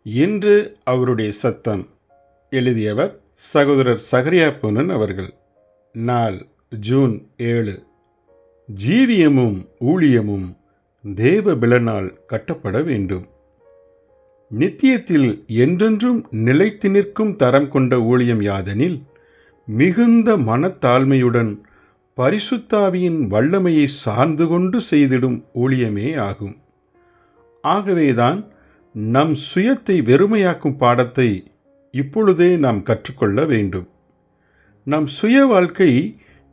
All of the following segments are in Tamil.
இன்று அவருடைய சத்தம். எழுதியவர் சகோதரர் சகரியா பொன்னன் அவர்கள். நாள் ஜூன் 7. ஜீவியமும் ஊழியமும் தேவ பலனால் கட்டப்பட வேண்டும். நித்தியத்தில் என்றென்றும் நிலைத்து நிற்கும் தரம் கொண்ட ஊழியம் யாதெனில், மிகுந்த மனத்தாழ்மையுடன் பரிசுத்தாவியின் வல்லமையை சார்ந்து கொண்டு செய்திடும் ஊழியமே ஆகும். ஆகவேதான் நம் சுயத்தை வெறுமையாக்கும் பாடத்தை இப்பொழுதே நாம் கற்றுக்கொள்ள வேண்டும். நம் சுய வாழ்க்கை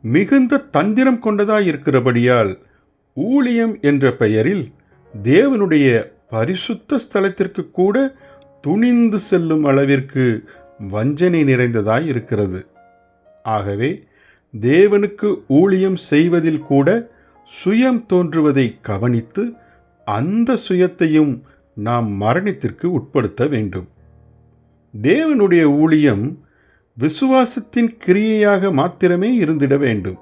மிகுந்த தந்திரம் கொண்டதாய் இருக்கிறபடியால் ஊழியம் என்ற பெயரில் தேவனுடைய பரிசுத்த ஸ்தலத்திற்கு கூட துணிந்து செல்லும் அளவிற்கு வஞ்சனை நிறைந்ததாய் இருக்கிறது. ஆகவே தேவனுக்கு ஊழியம் செய்வதில் கூட சுயம் தோன்றுவதை கவனித்து அந்த சுயத்தையும் நாம் மரணத்திற்கு உட்படுத்த வேண்டும். தேவனுடைய ஊழியம் விசுவாசத்தின் கிரியையாக மாத்திரமே இருந்திட வேண்டும்.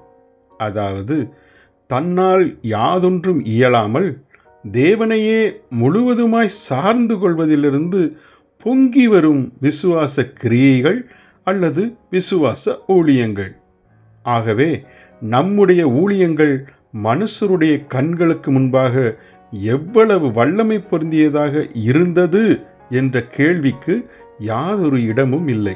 அதாவது தன்னால் யாதொன்றும் இயலாமல் தேவனையே முழுவதுமாய் சார்ந்து கொள்வதிலிருந்து பொங்கி வரும் விசுவாச கிரியைகள் அல்லது விசுவாச ஊழியங்கள். ஆகவே நம்முடைய ஊழியங்கள் மனுஷருடைய கண்களுக்கு முன்பாக எவ்வளவு வல்லமை பொருந்தியதாக இருந்தது என்ற கேள்விக்கு யாதொரு இடமும் இல்லை.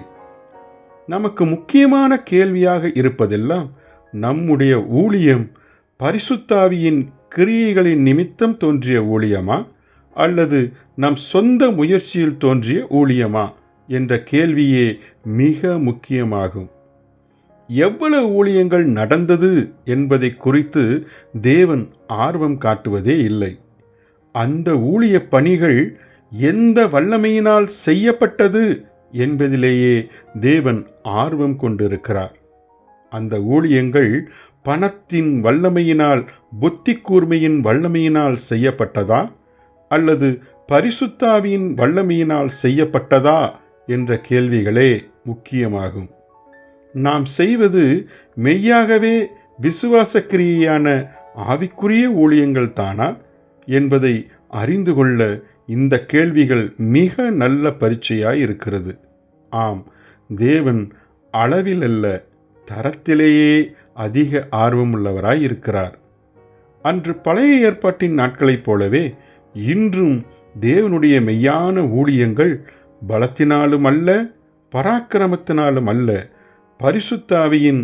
நமக்கு முக்கியமான கேள்வியாக இருப்பதெல்லாம், நம்முடைய ஊழியம் பரிசுத்தாவியின் கிரியைகளின் நிமித்தம் தோன்றிய ஊழியமா அல்லது நம் சொந்த முயற்சியில் தோன்றிய ஊழியமா என்ற கேள்வியே மிக முக்கியமாகும். எவ்வளவு ஊழியங்கள் நடந்தது என்பதை குறித்து தேவன் ஆர்வம் காட்டுவதே இல்லை. அந்த ஊழிய பணிகள் எந்த வல்லமையினால் செய்யப்பட்டது என்பதிலேயே தேவன் ஆர்வம் கொண்டிருக்கிறார். அந்த ஊழியங்கள் பணத்தின் வல்லமையினால், புத்தி கூர்மையின் வல்லமையினால் செய்யப்பட்டதா அல்லது பரிசுத்தாவியின் வல்லமையினால் செய்யப்பட்டதா என்ற கேள்விகளே முக்கியமாகும். நாம் செய்வது மெய்யாகவே விசுவாச கிரியையான ஆவிக்குரிய ஊழியங்கள் தானா என்பதை அறிந்து கொள்ள இந்த கேள்விகள் மிக நல்ல பரீட்சையாய் இருக்கிறது. ஆம், தேவன் அளவில் அல்ல, தரத்திலேயே அதிக ஆர்வமுள்ளவராய் இருக்கிறார். அன்று பழைய ஏற்பாட்டின் நாட்களைப் போலவே இன்றும் தேவனுடைய மெய்யான ஊழியங்கள் பலத்தினாலும் அல்ல, பராக்கிரமத்தினாலும் அல்ல, பரிசுத்தாவியின்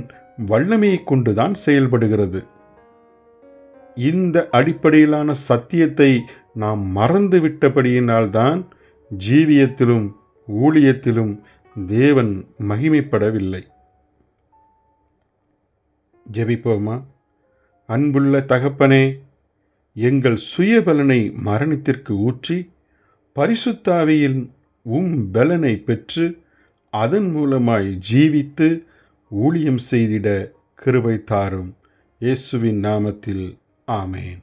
வல்லமையை கொண்டுதான் செயல்படுகிறது. இந்த அடிப்படையிலான சத்தியத்தை நாம் மறந்துவிட்டபடியினால்தான் ஜீவியத்திலும் ஊழியத்திலும் தேவன் மகிமைப்படவில்லை. ஜெபிப்போமா. அன்புள்ள தகப்பனே, எங்கள் சுயபலனை மரணத்திற்கு ஊற்றி பரிசுத்தாவியின் பலனை பெற்று அதன் மூலமாய் ஜீவித்து ஊழியம் செய்திட கிருபை தாரும். இயேசுவின் நாமத்தில் ஆமென்.